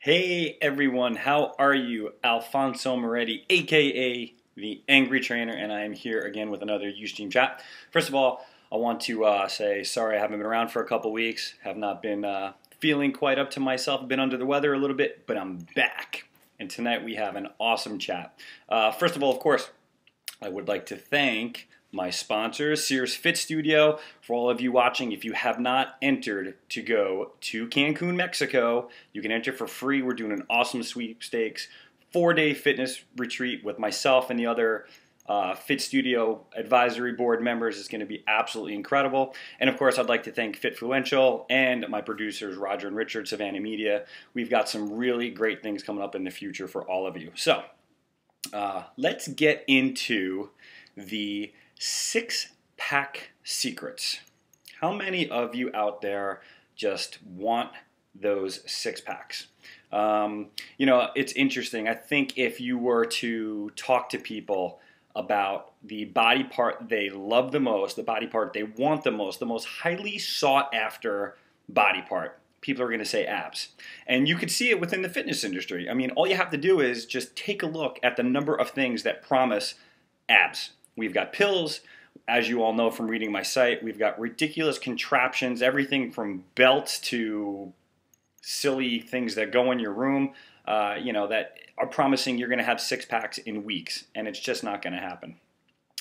Hey everyone, how are you? Alfonso Moretti, aka the Angry Trainer, and I am here again with another UStream chat. First of all, I want to say sorry I haven't been around for a couple weeks. Have not been feeling quite up to myself. Been under the weather a little bit, but I'm back. And tonight we have an awesome chat. First of all, of course, I would like to thank my sponsors, Sears Fit Studio. For all of you watching, if you have not entered to go to Cancun, Mexico, you can enter for free. We're doing an awesome sweepstakes 4-day fitness retreat with myself and the other Fit Studio advisory board members. It's going to be absolutely incredible. And of course, I'd like to thank Fitfluential and my producers, Roger and Richard, Savannah Media. We've got some really great things coming up in the future for all of you. So let's get into the 6-pack secrets. How many of you out there just want those 6-packs? You know, it's interesting. I think if you were to talk to people about the body part they love the most, the body part they want the most highly sought after body part, people are going to say abs. And you could see it within the fitness industry. I mean, all you have to do is just take a look at the number of things that promise abs. We've got pills, as you all know from reading my site. We've got ridiculous contraptions, everything from belts to silly things that go in your room, you know, that are promising you're going to have 6-packs in weeks, and it's just not going to happen.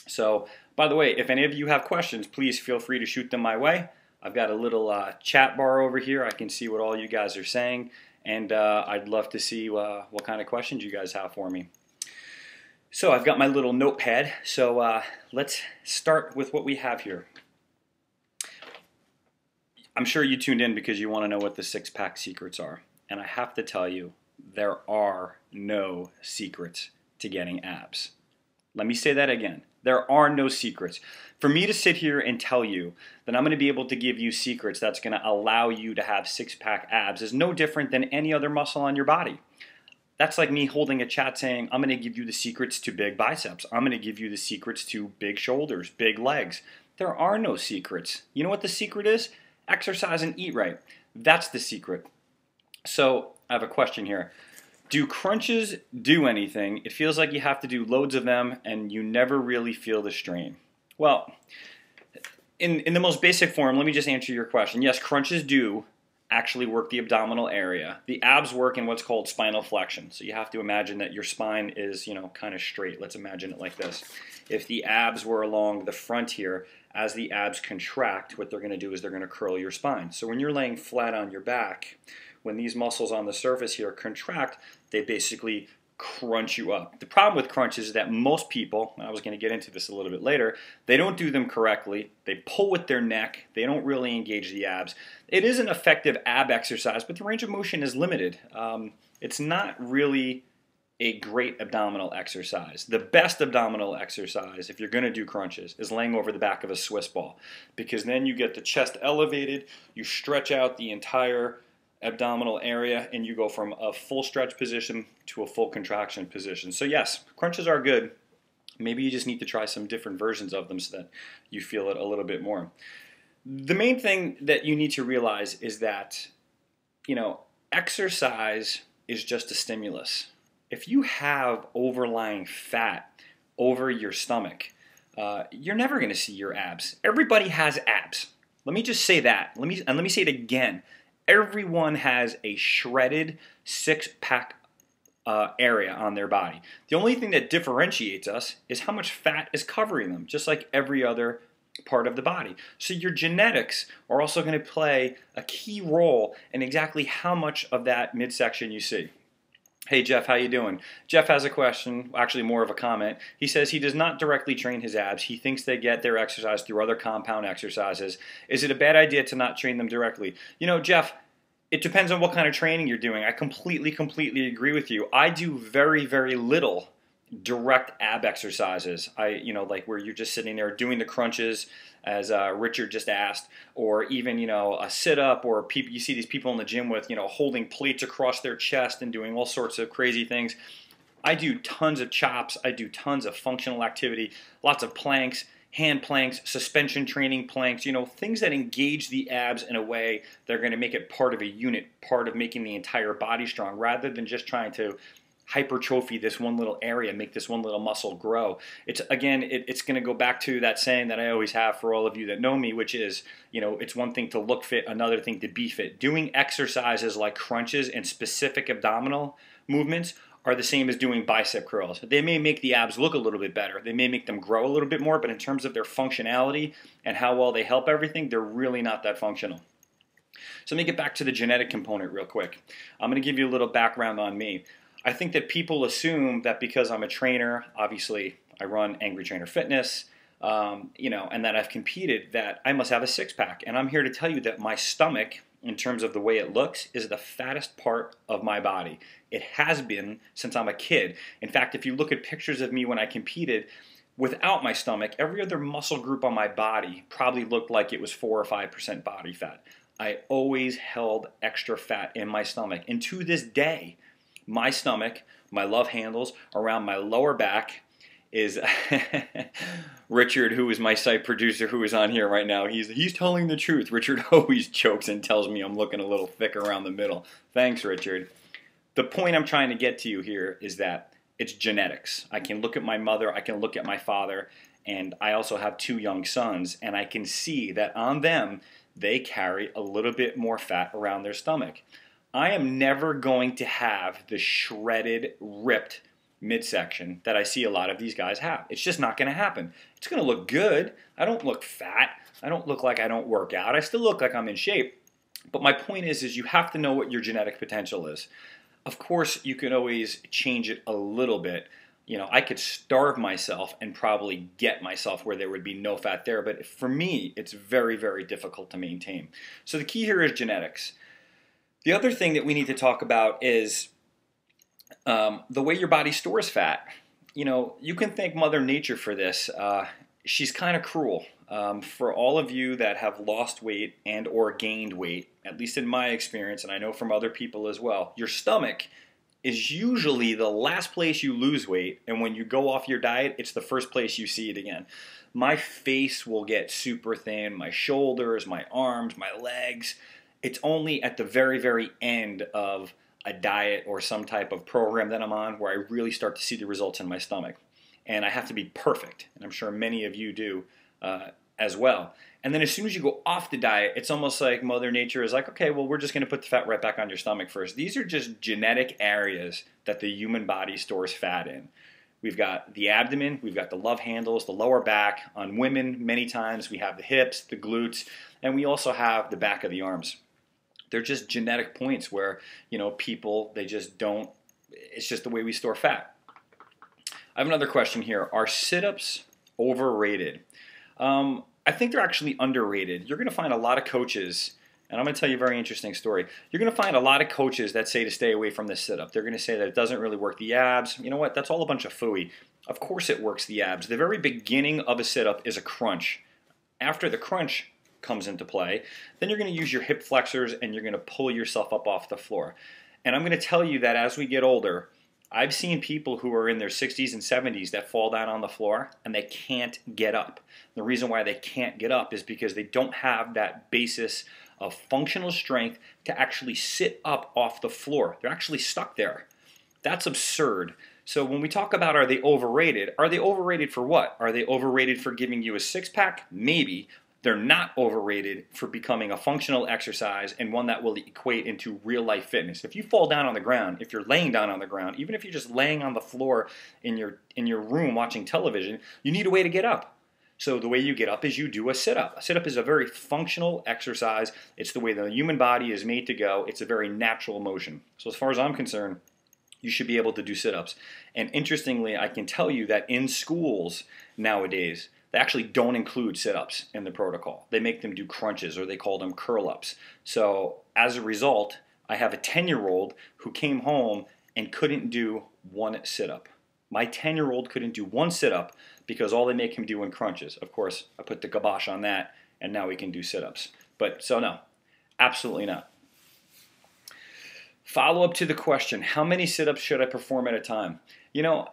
So, by the way, if any of you have questions, please feel free to shoot them my way. I've got a little chat bar over here. I can see what all you guys are saying, and I'd love to see what kind of questions you guys have for me. So I've got my little notepad, so let's start with what we have here. I'm sure you tuned in because you want to know what the 6-pack secrets are. And I have to tell you, there are no secrets to getting abs. Let me say that again. There are no secrets. For me to sit here and tell you that I'm going to be able to give you secrets that's going to allow you to have 6-pack abs is no different than any other muscle on your body. That's like me holding a chat saying, I'm going to give you the secrets to big biceps. I'm going to give you the secrets to big shoulders, big legs. There are no secrets. You know what the secret is? Exercise and eat right. That's the secret. So I have a question here. Do crunches do anything? It feels like you have to do loads of them and you never really feel the strain. Well, in the most basic form, let me just answer your question. Yes, crunches do actually work the abdominal area. The abs work in what's called spinal flexion. So you have to imagine that your spine is, you know, kind of straight. Let's imagine it like this. If the abs were along the front here, as the abs contract, what they're going to do is they're going to curl your spine. So when you're laying flat on your back, when these muscles on the surface here contract, they basically crunch you up. The problem with crunches is that most people, and I was going to get into this a little bit later, they don't do them correctly. They pull with their neck. They don't really engage the abs. It is an effective ab exercise, but the range of motion is limited. It's not really a great abdominal exercise. The best abdominal exercise, if you're going to do crunches, is laying over the back of a Swiss ball, because then you get the chest elevated, you stretch out the entire abdominal area, and you go from a full stretch position to a full contraction position. So yes, crunches are good. Maybe you just need to try some different versions of them so that you feel it a little bit more. The main thing that you need to realize is that, you know, exercise is just a stimulus. If you have overlying fat over your stomach, you're never going to see your abs. Everybody has abs. Let me just say that. Let me say it again. Everyone has a shredded 6-pack area on their body. The only thing that differentiates us is how much fat is covering them, just like every other part of the body. So your genetics are also going to play a key role in exactly how much of that midsection you see. Hey Jeff, how you doing? Jeff has a question, actually more of a comment. He says he does not directly train his abs. He thinks they get their exercise through other compound exercises. Is it a bad idea to not train them directly? You know, Jeff, it depends on what kind of training you're doing. I completely agree with you. I do very little direct ab exercises. You know, like where you're just sitting there doing the crunches, as Richard just asked, or even, you know, a sit-up, or people, you see these people in the gym with, you know, holding plates across their chest and doing all sorts of crazy things. I do tons of chops. I do tons of functional activity, lots of planks. hand planks, suspension training planks, things that engage the abs in a way that are going to make it part of a unit, part of making the entire body strong, rather than just trying to hypertrophy this one little area, make this one little muscle grow. It's going to go back to that saying that I always have for all of you that know me, which is, it's one thing to look fit, another thing to be fit. Doing exercises like crunches and specific abdominal movements are the same as doing bicep curls. They may make the abs look a little bit better. They may make them grow a little bit more, but in terms of their functionality and how well they help everything, they're really not that functional. So let me get back to the genetic component real quick. I'm going to give you a little background on me. I think that people assume that because I'm a trainer, obviously I run Angry Trainer Fitness, and that I've competed, that I must have a six-pack. And I'm here to tell you that my stomach, in terms of the way it looks, is the fattest part of my body. It has been since I'm a kid. In fact, if you look at pictures of me when I competed, without my stomach, every other muscle group on my body probably looked like it was 4 or 5% body fat. I always held extra fat in my stomach. And to this day, my stomach, my love handles around my lower back is Richard, who is my site producer, who is on here right now. He's telling the truth. Richard always jokes and tells me I'm looking a little thick around the middle. Thanks, Richard. The point I'm trying to get to you here is that it's genetics. I can look at my mother, I can look at my father, and I also have 2 young sons, and I can see that on them, they carry a little bit more fat around their stomach. I am never going to have the shredded, ripped midsection that I see a lot of these guys have. It's just not going to happen. It's going to look good. I don't look fat. I don't look like I don't work out. I still look like I'm in shape. But my point is you have to know what your genetic potential is. Of course, you can always change it a little bit. I could starve myself and probably get myself where there would be no fat there. But for me, it's very, very difficult to maintain. So the key here is genetics. The other thing that we need to talk about is the way your body stores fat. You can thank Mother Nature for this. She's kind of cruel. For all of you that have lost weight and or gained weight, at least in my experience, and I know from other people as well, your stomach is usually the last place you lose weight, and when you go off your diet, it's the first place you see it again. My face will get super thin, my shoulders, my arms, my legs. It's only at the very, very end of a diet or some type of program that I'm on where I really start to see the results in my stomach. And I have to be perfect, and I'm sure many of you do as well. And then as soon as you go off the diet, it's almost like Mother Nature is like, okay, well, we're just going to put the fat right back on your stomach first. These are just genetic areas that the human body stores fat in. We've got the abdomen, we've got the love handles, the lower back. On women, many times we have the hips, the glutes, and we also have the back of the arms. They're just genetic points where, people, they just don't, it's just the way we store fat. I have another question here. Are sit-ups overrated? I think they're actually underrated. You're going to find a lot of coaches, and I'm going to tell you a very interesting story. You're going to find a lot of coaches that say to stay away from this sit-up. They're going to say that it doesn't really work the abs. You know what? That's all a bunch of phooey. Of course it works the abs. The very beginning of a sit-up is a crunch. After the crunch comes into play, then you're going to use your hip flexors and you're going to pull yourself up off the floor. And I'm going to tell you that as we get older, I've seen people who are in their 60s and 70s that fall down on the floor and they can't get up. The reason why they can't get up is because they don't have that basis of functional strength to actually sit up off the floor. They're actually stuck there. That's absurd. So when we talk about are they overrated for what? Are they overrated for giving you a six-pack? Maybe. They're not overrated for becoming a functional exercise and one that will equate into real life fitness. If you fall down on the ground, if you're laying down on the ground, even if you're just laying on the floor in your room watching television, you need a way to get up. So the way you get up is you do a sit-up. A sit-up is a very functional exercise. It's the way the human body is made to go. It's a very natural motion. So as far as I'm concerned, you should be able to do sit-ups. And interestingly, I can tell you that in schools nowadays, they actually don't include sit-ups in the protocol. They make them do crunches, or they call them curl-ups. So as a result, I have a 10-year-old who came home and couldn't do one sit-up. My 10-year-old couldn't do one sit-up because all they make him do in crunches. Of course, I put the kibosh on that, and now he can do sit-ups. But so no, absolutely not. Follow up to the question, how many sit-ups should I perform at a time? You know,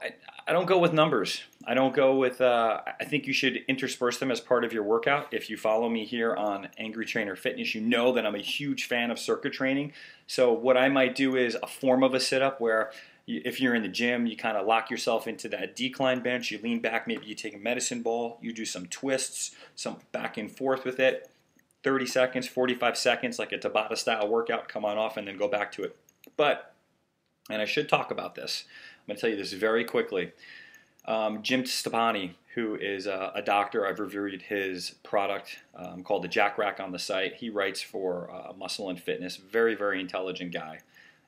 I don't go with numbers. I don't go with, I think you should intersperse them as part of your workout. If you follow me here on Angry Trainer Fitness, you know that I'm a huge fan of circuit training. So what I might do is a form of a sit-up where if you're in the gym, you kind of lock yourself into that decline bench, you lean back, maybe you take a medicine ball, you do some twists, some back and forth with it, 30 seconds, 45 seconds, like a Tabata style workout, come on off and then go back to it. But, and I should talk about this, I'm going to tell you this very quickly. Jim Stepani, who is a doctor, I've reviewed his product called the Jack Rack on the site. He writes for Muscle and Fitness, very, very intelligent guy.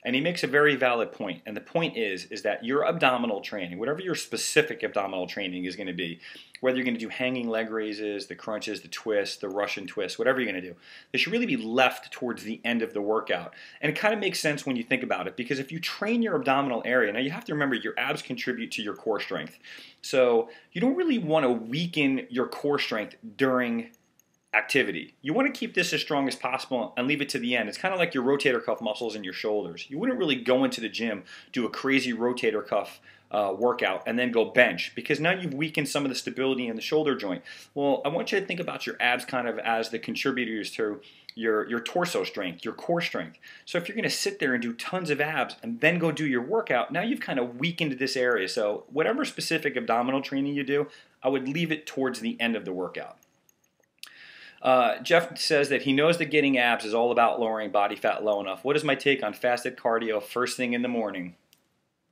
And he makes a very valid point. And the point is that your abdominal training, whatever your specific abdominal training is going to be, whether you're going to do hanging leg raises, the crunches, the twists, the Russian twist, whatever you're going to do, they should really be left towards the end of the workout. And it kind of makes sense when you think about it, because if you train your abdominal area, now you have to remember your abs contribute to your core strength. So you don't really want to weaken your core strength during activity. You want to keep this as strong as possible and leave it to the end. It's kind of like your rotator cuff muscles in your shoulders. You wouldn't really go into the gym, do a crazy rotator cuff workout, and then go bench, because now you've weakened some of the stability in the shoulder joint. Well, I want you to think about your abs kind of as the contributors to your torso strength, your core strength. So if you're going to sit there and do tons of abs and then go do your workout, now you've kind of weakened this area. So whatever specific abdominal training you do, I would leave it towards the end of the workout. Jeff says that he knows that getting abs is all about lowering body fat low enough. What is my take on fasted cardio first thing in the morning?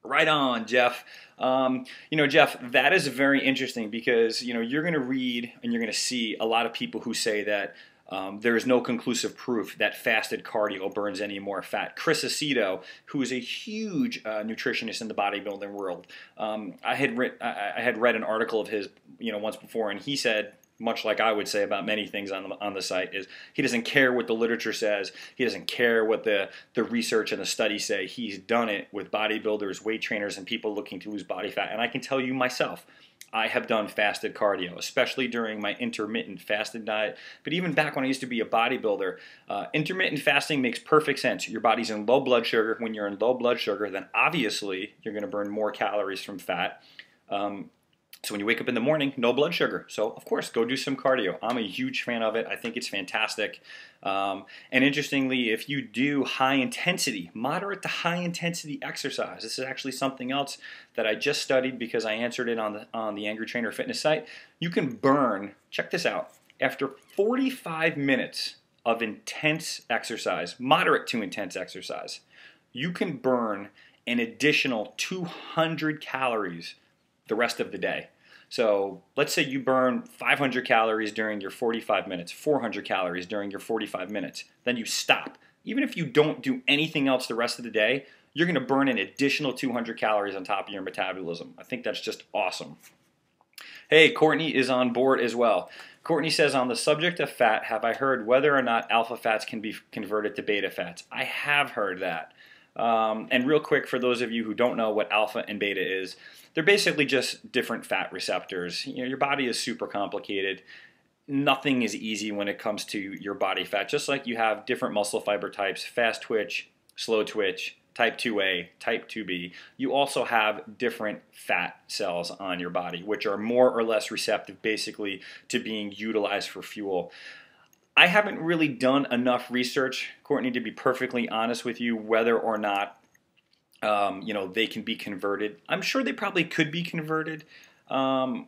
Right on, Jeff. Jeff, that is very interesting, because, you're going to read and you're going to see a lot of people who say that there is no conclusive proof that fasted cardio burns any more fat. Chris Aceto, who is a huge nutritionist in the bodybuilding world, I had read an article of his, once before, and he said, much like I would say about many things on the site, is he doesn't care what the literature says. He doesn't care what the research and the studies say. He's done it with bodybuilders, weight trainers, and people looking to lose body fat. And I can tell you myself, I have done fasted cardio, especially during my intermittent fasted diet. But even back when I used to be a bodybuilder, intermittent fasting makes perfect sense. Your body's in low blood sugar. When you're in low blood sugar, then obviously you're going to burn more calories from fat. So when you wake up in the morning, no blood sugar. So of course, go do some cardio. I'm a huge fan of it. I think it's fantastic. And interestingly, if you do high intensity, moderate to high intensity exercise, this is actually something else that I just studied because I answered it on the Angry Trainer Fitness site. You can burn, check this out, after 45 minutes of intense exercise, moderate to intense exercise, you can burn an additional 200 calories the rest of the day. So let's say you burn 500 calories during your 45 minutes, 400 calories during your 45 minutes, then you stop. Even if you don't do anything else the rest of the day, you're going to burn an additional 200 calories on top of your metabolism. I think that's just awesome. Hey, Courtney is on board as well. Courtney says, on the subject of fat, have I heard whether or not alpha fats can be converted to beta fats? I have heard that. And real quick, for those of you who don't know what alpha and beta is, they're basically just different fat receptors. Your body is super complicated. Nothing is easy when it comes to your body fat. Just like you have different muscle fiber types, fast twitch, slow twitch, type 2A, type 2B, you also have different fat cells on your body, which are more or less receptive basically to being utilized for fuel. I haven't really done enough research, Courtney, to be perfectly honest with you, whether or not they can be converted. I'm sure they probably could be converted. That's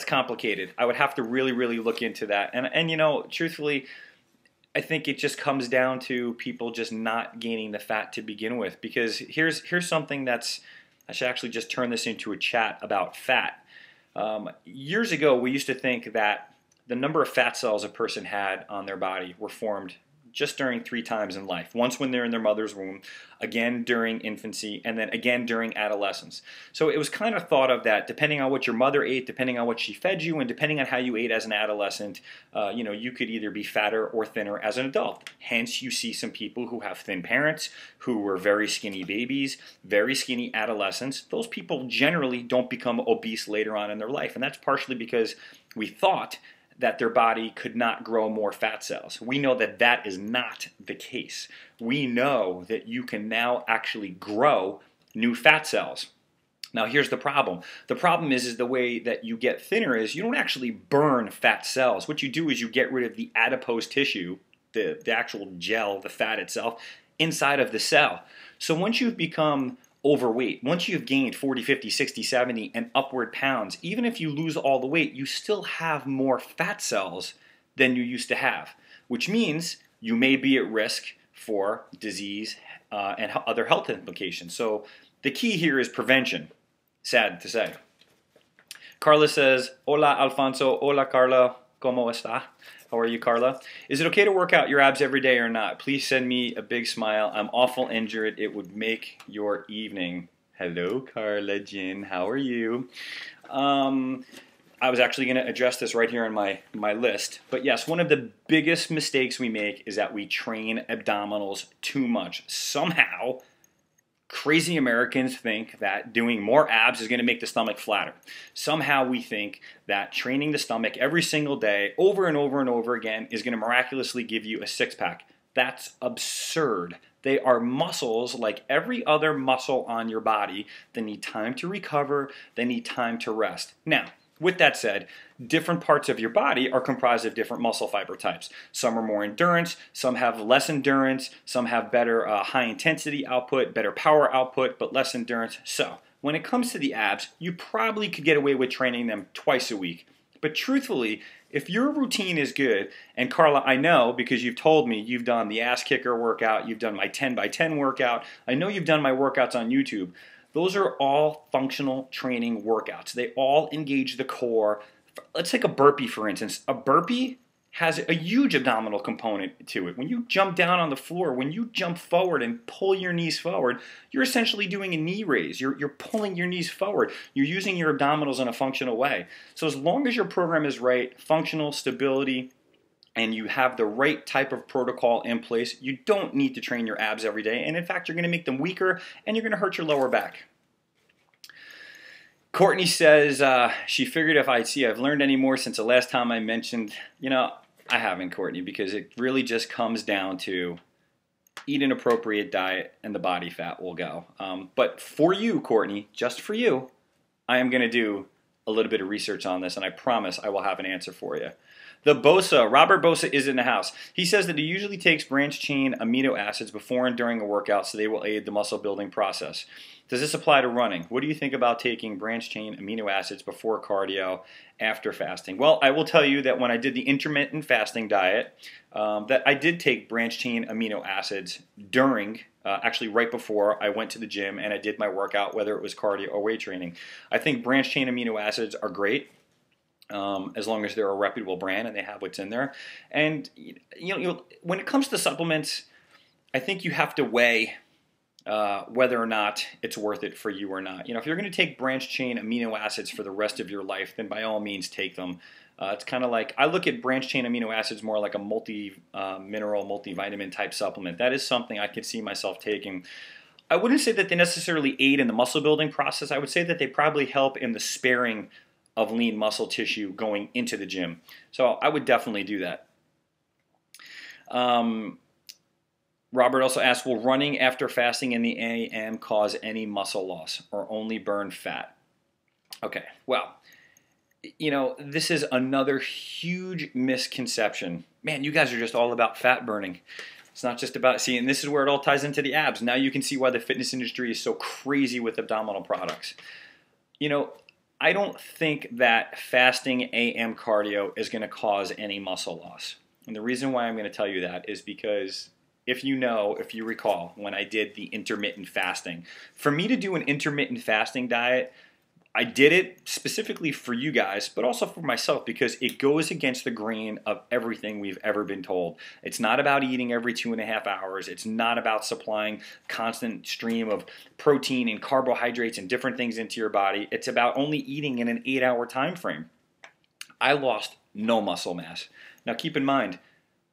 complicated. I would have to really, really look into that. And truthfully, I think it just comes down to people just not gaining the fat to begin with. Because here's something I should actually just turn this into a chat about fat. Years ago, we used to think that the number of fat cells a person had on their body were formed just during 3 times in life. Once when they're in their mother's womb, again during infancy, and then again during adolescence. So it was kind of thought of that depending on what your mother ate, depending on what she fed you, and depending on how you ate as an adolescent, you could either be fatter or thinner as an adult. Hence, you see some people who have thin parents, who were very skinny babies, very skinny adolescents. Those people generally don't become obese later on in their life, and that's partially because we thought that their body could not grow more fat cells. We know that that is not the case. We know that you can now actually grow new fat cells. Now here's the problem. The problem is the way that you get thinner is you don't actually burn fat cells. What you do is you get rid of the adipose tissue, the actual gel, the fat itself, inside of the cell. So once you've become overweight, once you've gained 40, 50, 60, 70 and upward pounds, even if you lose all the weight, you still have more fat cells than you used to have, which means you may be at risk for disease and other health implications. So the key here is prevention. Sad to say. Carla says, "Hola Alfonso, hola Carla, ¿cómo está?" How are you, Carla? Is it okay to work out your abs every day or not? Please send me a big smile. I'm awful injured. It would make your evening. Hello, Carla Jin. How are you? I was actually going to address this right here on my list. But yes, one of the biggest mistakes we make is that we train abdominals too much. Somehow, crazy Americans think that doing more abs is going to make the stomach flatter. Somehow we think that training the stomach every single day, over and over and over again, is going to miraculously give you a six-pack. That's absurd. They are muscles like every other muscle on your body. They need time to recover. They need time to rest. Now, with that said, different parts of your body are comprised of different muscle fiber types. Some are more endurance, some have less endurance, some have better high intensity output, better power output, but less endurance. So when it comes to the abs, you probably could get away with training them twice a week. But truthfully, if your routine is good, and Carla, I know because you've told me you've done the ass kicker workout, you've done my 10 by 10 workout, I know you've done my workouts on YouTube. Those are all functional training workouts. They all engage the core. Let's take a burpee, for instance. A burpee has a huge abdominal component to it. When you jump down on the floor, when you jump forward and pull your knees forward, you're essentially doing a knee raise. You're pulling your knees forward. You're using your abdominals in a functional way. So as long as your program is right, functional, stability, and you have the right type of protocol in place, you don't need to train your abs every day. And in fact, you're going to make them weaker and you're going to hurt your lower back. Courtney says she figured if I've learned any more since the last time I mentioned, I haven't, Courtney, because it really just comes down to eat an appropriate diet and the body fat will go. But for you, Courtney, just for you, I am going to do a little bit of research on this and I promise I will have an answer for you. The Bosa, Robert Bosa is in the house. He says that he usually takes branched chain amino acids before and during a workout so they will aid the muscle building process. Does this apply to running? What do you think about taking branched chain amino acids before cardio, after fasting? Well, I will tell you that when I did the intermittent fasting diet, that I did take branched chain amino acids during, actually right before I went to the gym and I did my workout, whether it was cardio or weight training. I think branched chain amino acids are great. As long as they're a reputable brand and they have what's in there. And when it comes to supplements, I think you have to weigh whether or not it's worth it for you or not. If you're going to take branched chain amino acids for the rest of your life, then by all means take them. It's kind of like, I look at branched chain amino acids more like a multi-mineral, multivitamin type supplement. That is something I could see myself taking. I wouldn't say that they necessarily aid in the muscle building process. I would say that they probably help in the sparing of lean muscle tissue going into the gym. So I would definitely do that. Robert also asked, will running after fasting in the AM cause any muscle loss or only burn fat? Okay, well, this is another huge misconception. Man, you guys are just all about fat burning. It's not just about, and this is where it all ties into the abs. Now you can see why the fitness industry is so crazy with abdominal products. I don't think that fasting AM cardio is going to cause any muscle loss. And the reason why I'm going to tell you that is because if you recall, when I did the intermittent fasting, for me to do an intermittent fasting diet, I did it specifically for you guys, but also for myself because it goes against the grain of everything we've ever been told. It's not about eating every 2.5 hours. It's not about supplying constant stream of protein and carbohydrates and different things into your body. It's about only eating in an 8-hour time frame. I lost no muscle mass. Now keep in mind,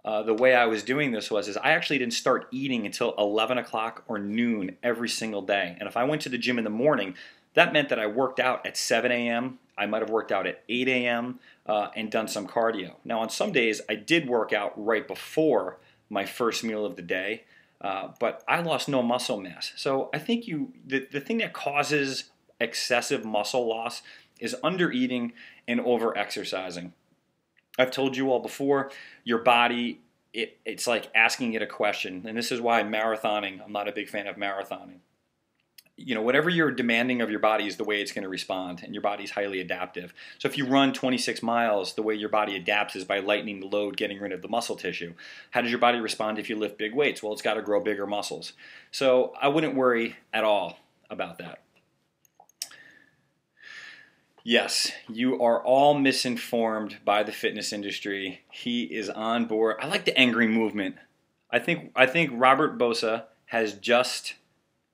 the way I was doing this is I actually didn't start eating until 11 o'clock or noon every single day. And if I went to the gym in the morning, that meant that I worked out at 7 a.m., I might have worked out at 8 a.m. And done some cardio. Now on some days I did work out right before my first meal of the day, but I lost no muscle mass. So I think the thing that causes excessive muscle loss is under eating and over exercising. I've told you all before, your body, it's like asking it a question, and this is why marathoning, I'm not a big fan of marathoning. You know, whatever you're demanding of your body is the way it's going to respond, and your body's highly adaptive. So if you run 26 miles, the way your body adapts is by lightening the load, getting rid of the muscle tissue. How does your body respond if you lift big weights? Well, it's got to grow bigger muscles. So I wouldn't worry at all about that. Yes, you are all misinformed by the fitness industry. He is on board. I like the angry movement. I think Robert Bosa has just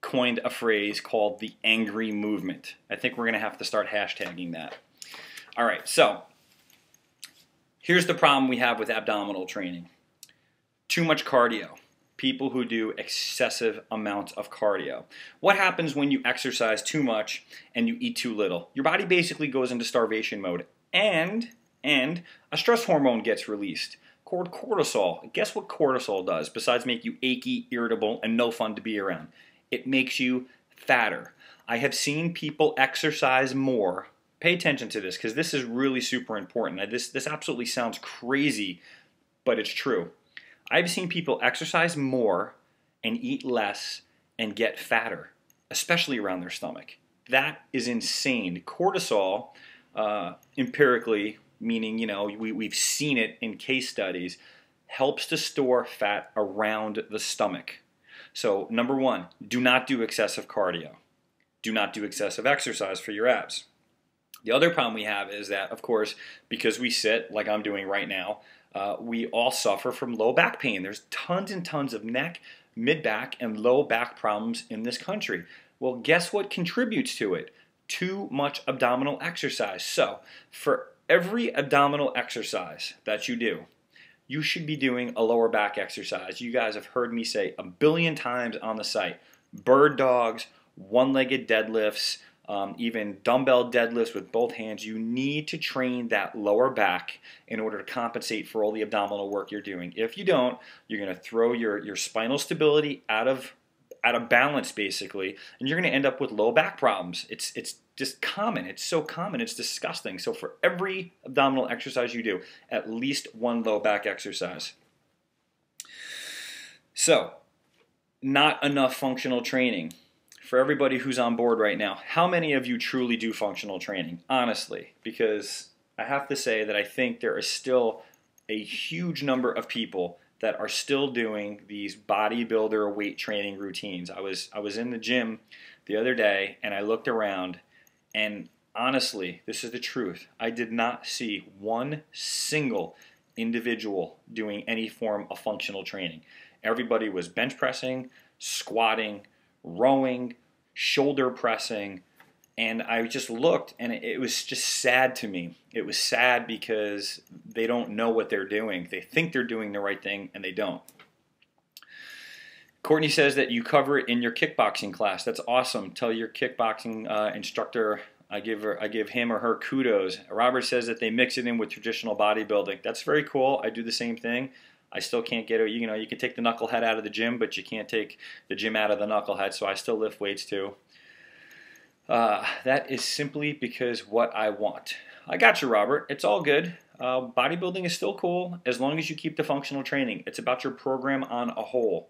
coined a phrase called the angry movement. I think we're going to have to start hashtagging that. All right, so here's the problem we have with abdominal training. Too much cardio. People who do excessive amounts of cardio. What happens when you exercise too much and you eat too little? Your body basically goes into starvation mode, and a stress hormone gets released called cortisol. Guess what cortisol does besides make you achy, irritable, and no fun to be around? It makes you fatter. I have seen people exercise more. Pay attention to this because this is really super important. This absolutely sounds crazy, but it's true. I've seen people exercise more and eat less and get fatter, especially around their stomach. That is insane. Cortisol, empirically, meaning, you know, we've seen it in case studies, helps to store fat around the stomach. So, number one, do not do excessive cardio. Do not do excessive exercise for your abs. The other problem we have is that, of course, because we sit like I'm doing right now, we all suffer from low back pain. There's tons and tons of neck, mid-back, and low back problems in this country. Well, guess what contributes to it? Too much abdominal exercise. So, for every abdominal exercise that you do, you should be doing a lower back exercise. You guys have heard me say a billion times on the site, bird dogs, one-legged deadlifts, even dumbbell deadlifts with both hands. You need to train that lower back in order to compensate for all the abdominal work you're doing. If you don't, you're going to throw your spinal stability out of balance, basically, and you're going to end up with low back problems. It's just common. It's so common. It's disgusting. So for every abdominal exercise you do, at least one low back exercise. So, not enough functional training. For everybody who's on board right now, how many of you truly do functional training? Honestly, because I have to say that I think there is still a huge number of people that are still doing these bodybuilder weight training routines. I was in the gym the other day and I looked around, and honestly, this is the truth, I did not see one single individual doing any form of functional training. Everybody was bench pressing, squatting, rowing, shoulder pressing, and I just looked and it was just sad to me. It was sad because they don't know what they're doing. They think they're doing the right thing and they don't. Courtney says that you cover it in your kickboxing class. That's awesome. Tell your kickboxing instructor I give him or her kudos. Robert says that they mix it in with traditional bodybuilding. That's very cool. I do the same thing. I still can't get it. You know, you can take the knucklehead out of the gym, but you can't take the gym out of the knucklehead, so I still lift weights too. That is simply because what I want. I got you, Robert. It's all good. Bodybuilding is still cool as long as you keep the functional training. It's about your program on a whole.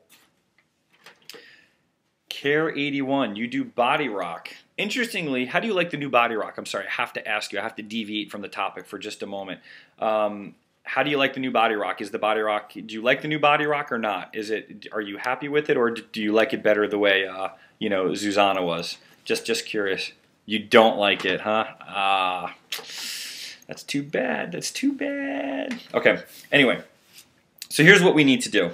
Care81, you do body rock. Interestingly, how do you like the new body rock? I'm sorry, I have to ask you. I have to deviate from the topic for just a moment. How do you like the new body rock? Is the body rock, do you like the new body rock or not? Are you happy with it, or do you like it better the way you know, Zuzana was? Just curious. You don't like it, huh? That's too bad. That's too bad. Okay. Anyway, so here's what we need to do.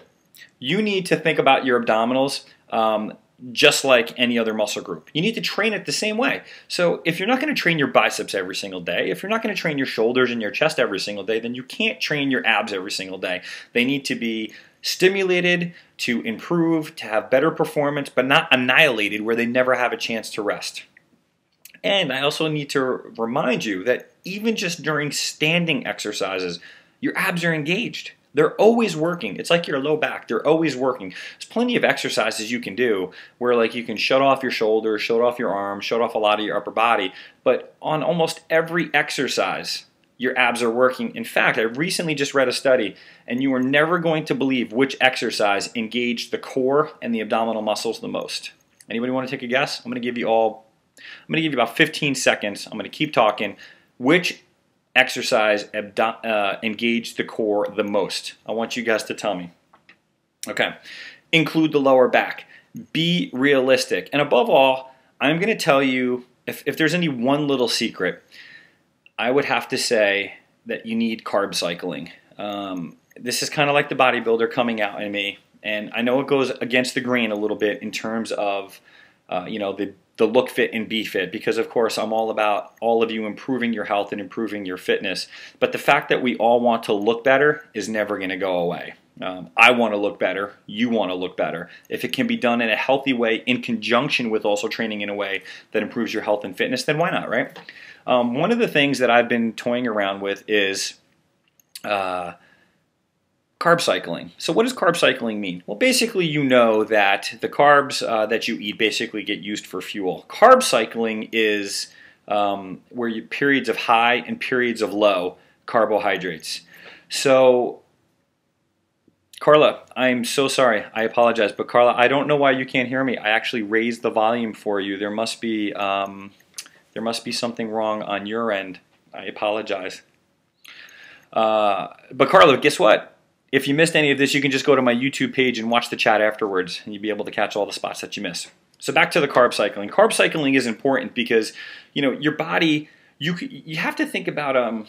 You need to think about your abdominals just like any other muscle group. You need to train it the same way. So if you're not going to train your biceps every single day, if you're not going to train your shoulders and your chest every single day, then you can't train your abs every single day. They need to be stimulated to improve, to have better performance, but not annihilated where they never have a chance to rest. And I also need to remind you that even just during standing exercises, your abs are engaged. They're always working. It's like your low back. They're always working. There's plenty of exercises you can do where like you can shut off your shoulders, shut off your arms, shut off a lot of your upper body. But on almost every exercise, your abs are working. In fact, I recently just read a study, and you are never going to believe which exercise engaged the core and the abdominal muscles the most. Anybody want to take a guess? I'm going to give you about 15 seconds. I'm going to keep talking. Which exercise engaged the core the most? I want you guys to tell me. Okay. Include the lower back. Be realistic. And above all, I'm going to tell you, if there's any one little secret, I would have to say that you need carb cycling. This is kind of like the bodybuilder coming out in me. And I know it goes against the grain a little bit in terms of, the look fit and be fit, because of course I'm all about all of you improving your health and improving your fitness. But the fact that we all want to look better is never going to go away. I want to look better. You want to look better. If it can be done in a healthy way in conjunction with also training in a way that improves your health and fitness, then why not, right? One of the things that I've been toying around with is carb cycling. So what does carb cycling mean? Well, basically you know that the carbs that you eat basically get used for fuel. Carb cycling is where you periods of high and periods of low carbohydrates. So Carla, I'm so sorry. I apologize. But Carla, I don't know why you can't hear me. I actually raised the volume for you. There must be something wrong on your end. I apologize. But Carla, guess what? If you missed any of this, you can just go to my YouTube page and watch the chat afterwards, and you'll be able to catch all the spots that you missed. So back to the carb cycling. Carb cycling is important because, your body, you have to think about,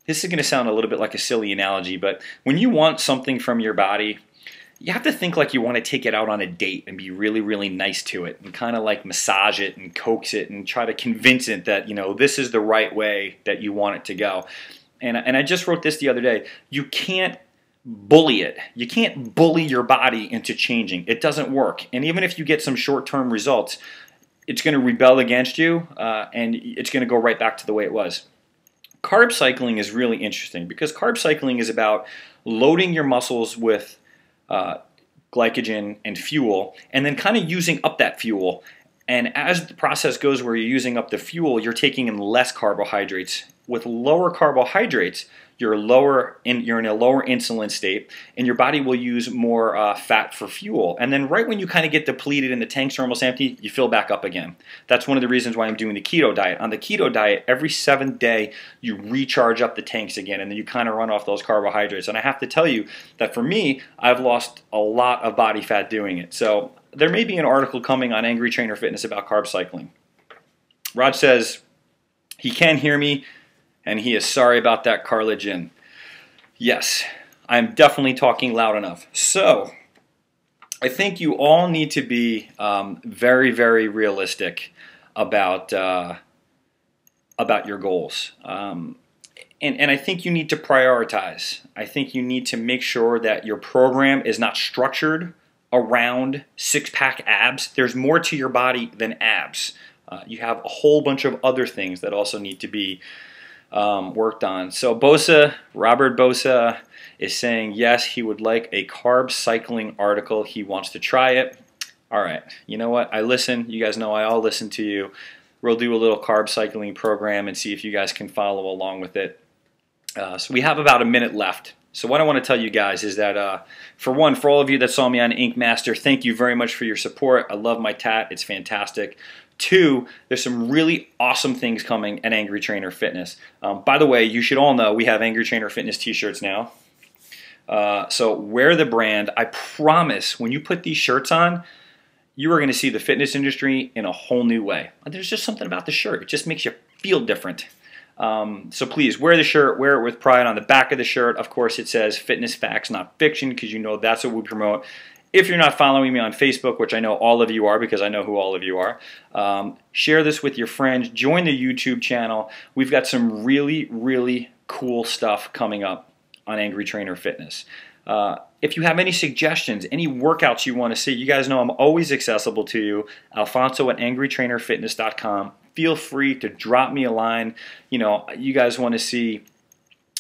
this is going to sound a little bit like a silly analogy, but when you want something from your body, you have to think like you want to take it out on a date and be really, really nice to it and kind of like massage it and coax it and try to convince it that, this is the right way that you want it to go. And I just wrote this the other day. You can't bully it. You can't bully your body into changing. It doesn't work. And even if you get some short-term results, it's going to rebel against you and it's going to go right back to the way it was. Carb cycling is really interesting because carb cycling is about loading your muscles with glycogen and fuel and then kind of using up that fuel. And as the process goes where you're using up the fuel, you're taking in less carbohydrates. With lower carbohydrates, you're in a lower insulin state, and your body will use more fat for fuel. And then right when you kind of get depleted and the tanks are almost empty, you fill back up again. That's one of the reasons why I'm doing the keto diet. On the keto diet, every 7th day, you recharge up the tanks again, and then you kind of run off those carbohydrates. And I have to tell you that for me, I've lost a lot of body fat doing it. So there may be an article coming on Angry Trainer Fitness about carb cycling. Raj says he can hear me, and he is sorry about that, Carla Jin. Yes, I'm definitely talking loud enough. So I think you all need to be very, very realistic about your goals. And I think you need to prioritize. I think you need to make sure that your program is not structured around six-pack abs. There's more to your body than abs. You have a whole bunch of other things that also need to be worked on. So Robert Bosa is saying yes, he would like a carb cycling article. He wants to try it. All right, you know what? I listen. You guys know I all listen to you. We'll do a little carb cycling program and see if you guys can follow along with it. So we have about a minute left. So what I want to tell you guys is that, for one, for all of you that saw me on Ink Master, thank you very much for your support. I love my tat. It's fantastic. 2, there's some really awesome things coming at Angry Trainer Fitness. By the way, you should all know we have Angry Trainer Fitness t-shirts now. So wear the brand. I promise when you put these shirts on, you are going to see the fitness industry in a whole new way. There's just something about the shirt. It just makes you feel different. So please wear the shirt, wear it with pride. On the back of the shirt, of course, it says fitness facts, not fiction, because you know that's what we promote. If you're not following me on Facebook, which I know all of you are because I know who all of you are, share this with your friends. Join the YouTube channel. We've got some really, really cool stuff coming up on Angry Trainer Fitness. If you have any suggestions, any workouts you want to see, you guys know I'm always accessible to you. Alfonso at angrytrainerfitness.com. Feel free to drop me a line. You know, you guys want to see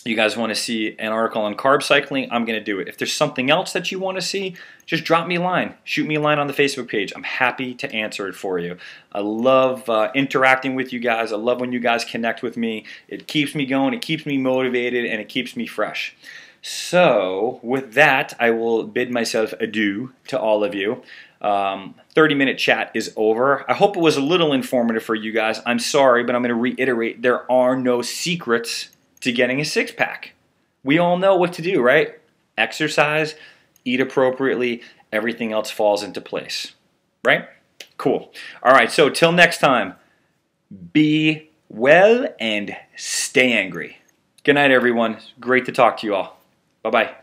you guys want to see an article on carb cycling, I'm going to do it. If there's something else that you want to see, just drop me a line. Shoot me a line on the Facebook page. I'm happy to answer it for you. I love interacting with you guys. I love when you guys connect with me. It keeps me going, it keeps me motivated, and it keeps me fresh. So with that, I will bid myself adieu to all of you. 30-minute chat is over. I hope it was a little informative for you guys. I'm sorry, but I'm going to reiterate, there are no secrets to getting a six-pack. We all know what to do, right? Exercise, eat appropriately, everything else falls into place, right? Cool. All right, so till next time, be well and stay angry. Good night, everyone. Great to talk to you all. Bye-bye.